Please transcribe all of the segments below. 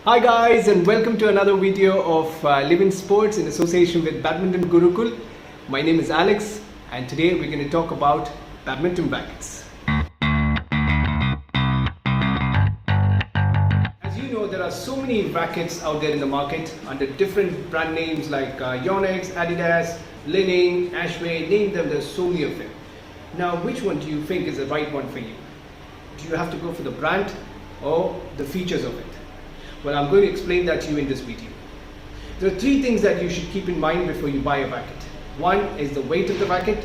Hi guys, and welcome to another video of LIVEiN Sports in association with Badminton Gurukul. My name is Alex and today we're going to talk about badminton rackets. As you know, there are so many rackets out there in the market under different brand names like Yonex, Adidas, LIVEiN, Ashway, name them, there's so many of them. Now, which one do you think is the right one for you? Do you have to go for the brand or the features of it? Well, I'm going to explain that to you in this video. There are three things that you should keep in mind before you buy a racket. One is the weight of the racket,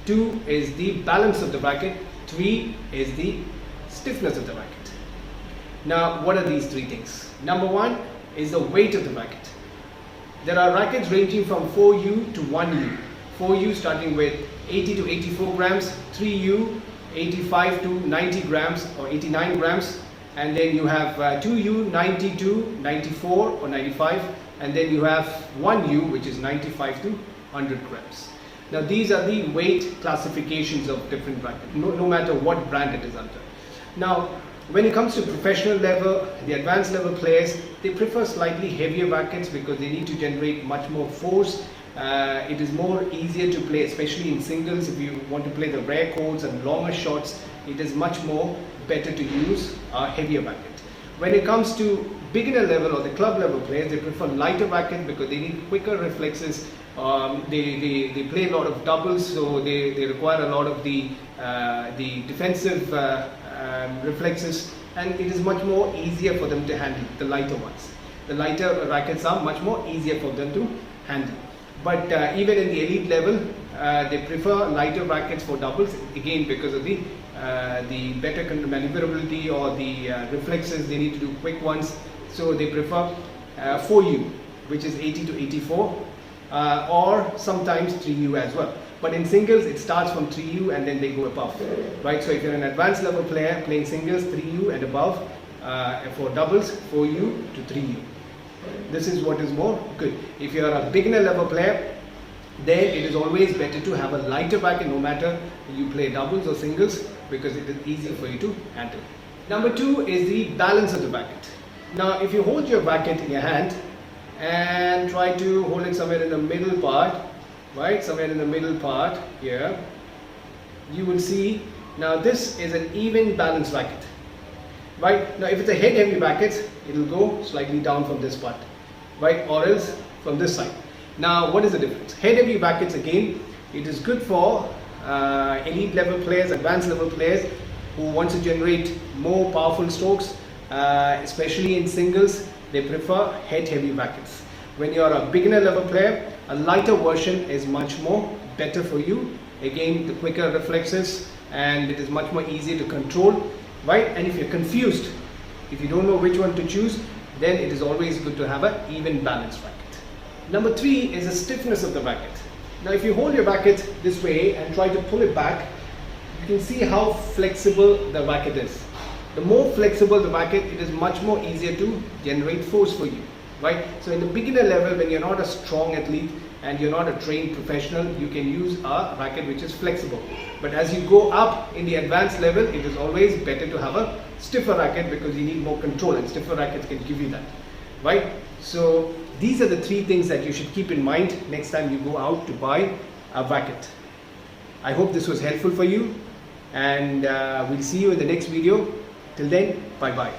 two is the balance of the racket, three is the stiffness of the racket. Now, what are these three things? Number one is the weight of the racket. There are rackets ranging from 4U to 1U. 4U starting with 80 to 84 grams, 3U 85 to 90 grams or 89 grams. And then you have 2U 92, 94 or 95, and then you have 1U which is 95 to 100 grams. Now these are the weight classifications of different rackets, no matter what brand it is under. Now when it comes to professional level, the advanced level players, they prefer slightly heavier rackets because they need to generate much more force. It is more easier to play, especially in singles. If you want to play the rare chords and longer shots, it is much more better to use a heavier racket. When it comes to beginner level or the club level players, they prefer lighter rackets because they need quicker reflexes. They play a lot of doubles, so they require a lot of the defensive reflexes, and it is much more easier for them to handle, the lighter ones. The lighter rackets are much more easier for them to handle. But even in the elite level, they prefer lighter rackets for doubles, again because of the better maneuverability or the reflexes. They need to do quick ones, so they prefer 4U, which is 80 to 84, or sometimes 3U as well. But in singles, it starts from 3U and then they go above, right? So if you're an advanced level player playing singles, 3U and above. For doubles, 4U to 3U. This is what is more good. If you are a beginner level player, then it is always better to have a lighter racket no matter you play doubles or singles, because it is easier for you to handle. Number two is the balance of the racket. Now if you hold your racket in your hand and try to hold it somewhere in the middle part, right, somewhere in the middle part here, you will see now this is an even balance racket. Right, now if it's a head heavy racket, it will go slightly down from this part, right, or else from this side. Now what is the difference? Head heavy rackets, again, it is good for elite level players, advanced level players who want to generate more powerful strokes, especially in singles. They prefer head heavy rackets. When you are a beginner level player, a lighter version is much more better for you. Again, the quicker reflexes, and it is much more easier to control. Right? And if you're confused, if you don't know which one to choose, then it is always good to have an even balanced racket. Number three is the stiffness of the racket. Now if you hold your racket this way and try to pull it back, you can see how flexible the racket is. The more flexible the racket, it is much more easier to generate force for you. Right? So in the beginner level, when you're not a strong athlete and you're not a trained professional, you can use a racket which is flexible. But as you go up in the advanced level, it is always better to have a stiffer racket because you need more control, and stiffer rackets can give you that. Right? So these are the three things that you should keep in mind next time you go out to buy a racket. I hope this was helpful for you, and we'll see you in the next video. Till then, bye bye.